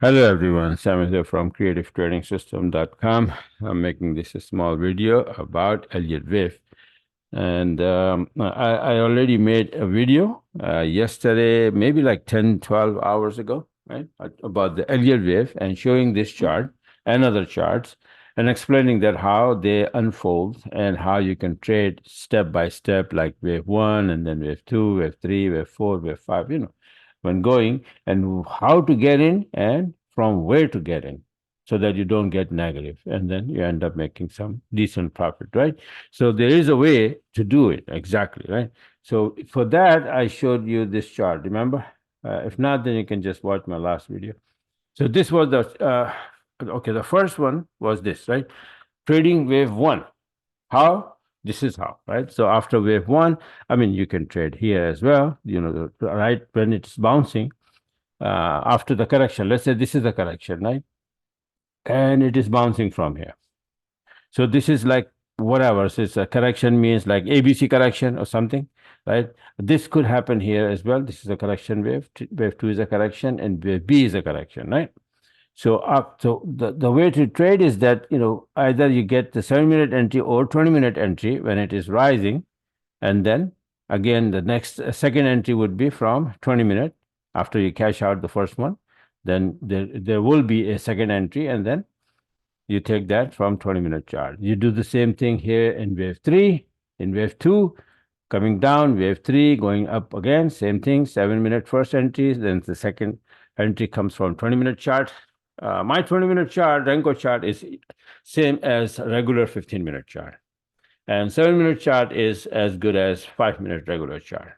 Hello everyone, Sam here from creativetrading.system.com. I'm making this a small video about Elliott wave. And I already made a video yesterday, maybe like 10, 12 hours ago, right, about the Elliott wave and showing this chart and other charts and explaining that how they unfold and how you can trade step by step, like wave one and then wave two, wave three, wave four, wave five, when going, and how to get in and from where to get in so that you don't get negative and then you end up making some decent profit, right? So there is a way to do it exactly, right? So for that, I showed you this chart. Remember? If not, then you can just watch my last video. So this was the okay. The first one was this, right? Trading wave one. How? This is how, right? So after wave one, I mean, you can trade here as well. Right when it's bouncing after the correction. Let's say this is the correction, right? And it is bouncing from here. So this is like whatever. So it's a correction means like ABC correction or something, right? This could happen here as well. This is a correction wave. Wave two is a correction, and wave B is a correction, right? So the way to trade is that either you get the 7-minute entry or 20-minute entry when it is rising, and then again the next second entry would be from 20-minute after you cash out the first one. Then there will be a second entry, and then you take that from 20-minute chart. You do the same thing here in wave three, in wave two, coming down, wave three, going up again, same thing, 7-minute first entry, then the second entry comes from 20-minute chart. My 20-minute chart, Renko chart, is same as regular 15-minute chart. And 7-minute chart is as good as 5-minute regular chart,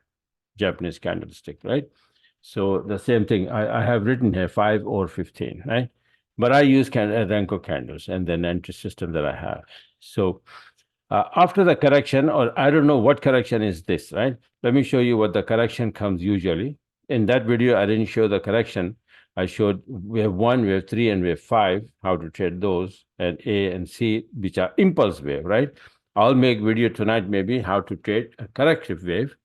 Japanese candlestick, right? So the same thing. I have written here 5 or 15, right? But I use Renko candles and then entry system that I have. So after the correction, or I don't know what correction is this, right? Let me show you what the correction comes usually. In that video, I didn't show the correction. I showed wave one, wave three, and wave five, how to trade those, and A and C, which are impulse wave, right? I'll make video tonight maybe how to trade a corrective wave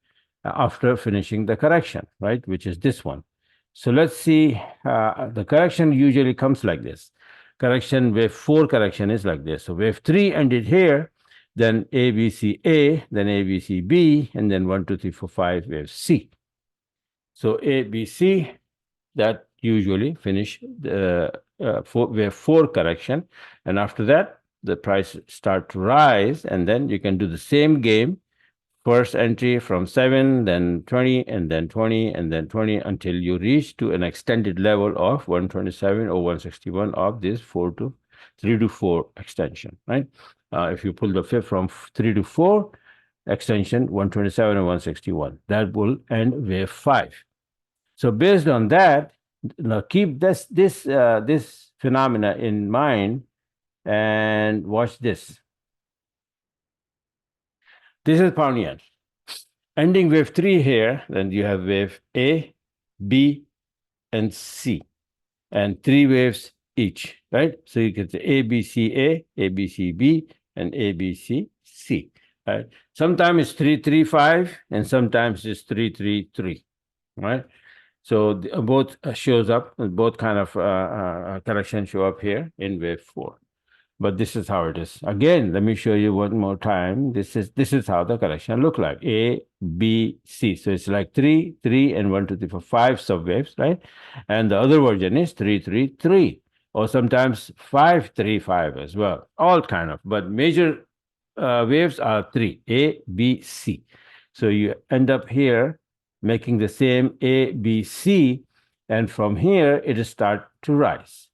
after finishing the correction, right? Which is this one. So let's see, the correction usually comes like this. Correction, wave four correction is like this. So wave three ended here, then ABC-A, then ABC-B, and then 1, 2, 3, 4, 5, wave C. So ABC, that usually finish the wave four correction. And after that, the price start to rise, and then you can do the same game. First entry from 7, then 20, and then 20, and then 20 until you reach to an extended level of 127 or 161 of this 3 to 4 extension, right? If you pull the fifth from 3 to 4, extension 127 and 161, that will end wave 5. So based on that, now keep this phenomena in mind and watch this. This is pound yen. Ending wave 3 here, then you have wave A, B, and C, and 3 waves each, right? So you get the A, B, C, A, A, B, C, B, and A, B, C, C, right? Sometimes it's 3, 3, 5, and sometimes it's 3, 3, 3, right? So both shows up, both kind of correction show up here in wave 4. But this is how it is. Again, let me show you one more time. This is how the correction look like. A, B, C. So it's like 3, 3, and 1, 2, 3, 4, 5 subwaves, right? And the other version is 3, 3, 3, or sometimes 5, 3, 5 as well. All kind of, but major waves are 3, A, B, C. So you end up here making the same A, B, C, and from here it start to rise.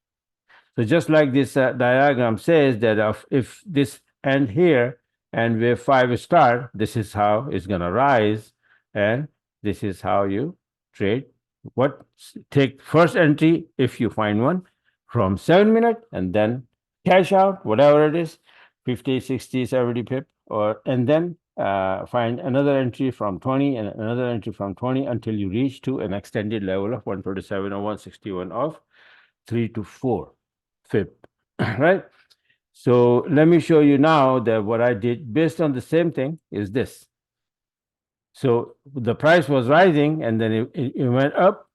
So just like this diagram says that if this end here and wave 5 start, this is how it's going to rise, and this is how you trade. Take first entry if you find one from 7-minute, and then cash out whatever it is, 50, 60, 70 pip, and then find another entry from 20 and another entry from 20 until you reach to an extended level of 137 or 161 of 3 to 4 fib, right? So let me show you now that what I did based on the same thing is this. So the price was rising, and then it went up,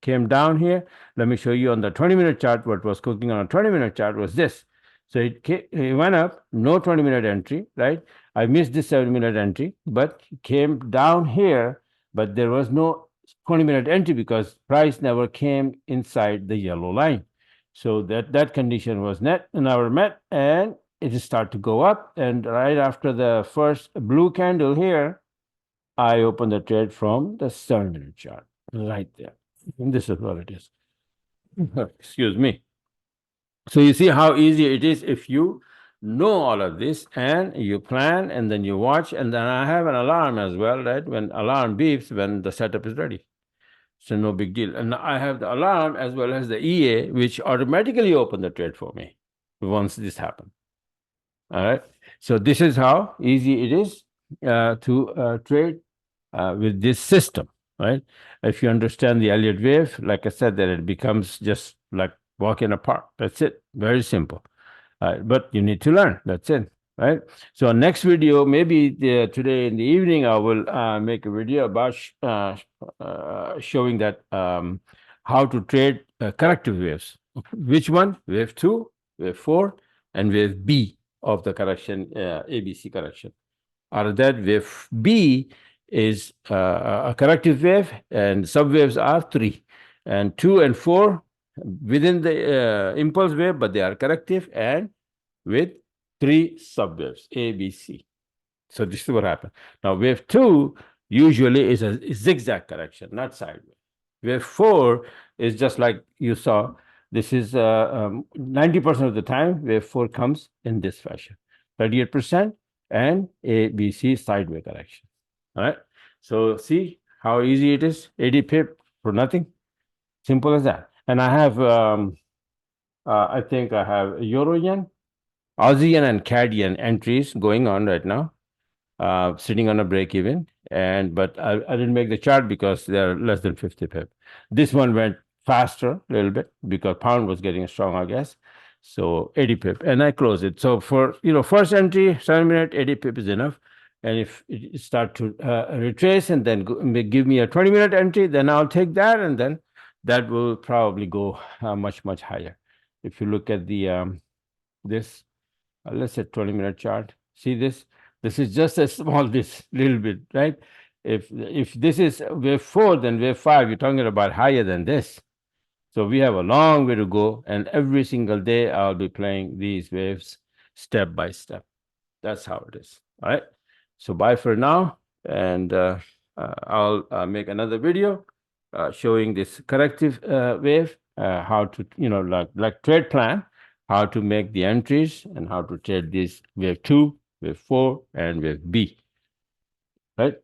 came down here. Let me show you on the 20-minute chart. What was cooking on a 20-minute chart was this. So it went up, no 20-minute entry, right? I missed this 7-minute entry, but came down here, but there was no 20-minute entry because price never came inside the yellow line. So that condition was never met, and it started to go up. And right after the first blue candle here, I opened the trade from the 7-minute chart right there. And this is what it is. Excuse me. So you see how easy it is if you know all of this and you plan and then you watch. And then I have an alarm as well, right? When alarm beeps, when the setup is ready. So no big deal. And I have the alarm as well as the EA, which automatically open the trade for me once this happens. All right. So this is how easy it is to trade with this system, right? If you understand the Elliott wave, like I said, that it becomes just like walk in a park. That's it. Very simple. But you need to learn. That's it. Right. So next video, maybe today in the evening, I will make a video about showing that how to trade corrective waves. Which one? Wave 2, wave 4, and wave B of the correction, ABC correction. Out of that, wave B is a corrective wave, and subwaves are 3, and 2 and 4 within the impulse wave, but they are corrective and with 3 subwaves, A, B, C. So this is what happened. Now, wave 2 usually is a zigzag correction, not sideways. Wave 4 is just like you saw. This is 90% of the time, wave 4 comes in this fashion, 38%, and A, B, C sideways correction. All right. So see how easy it is. 80 pip for nothing. Simple as that. And I have, I think I have Euro yen, Aussie yen, and CAD yen entries going on right now, sitting on a break even. But I didn't make the chart because they're less than 50 pip. This one went faster a little bit because pound was getting strong, I guess. So 80 pip, and I close it. So for first entry, 7-minute, 80 pip is enough. And if it start to retrace and then give me a 20-minute entry, then I'll take that, and then that will probably go much higher. If you look at the this, let's say 20-minute chart, see this. This is just a small little bit, right? If this is wave 4, then wave 5, you're talking about higher than this. So we have a long way to go, and every single day I'll be playing these waves step by step. That's how it is. All right. So bye for now, and I'll make another video showing this corrective wave, how to like trade plan, how to make the entries, and how to trade this wave 2, wave 4, and wave B. Right?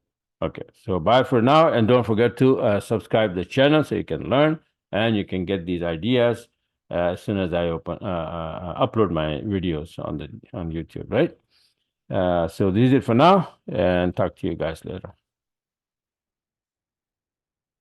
Okay. So bye for now, and don't forget to subscribe the channel so you can learn and you can get these ideas as soon as I upload my videos on YouTube. Right? So this is it for now, and talk to you guys later.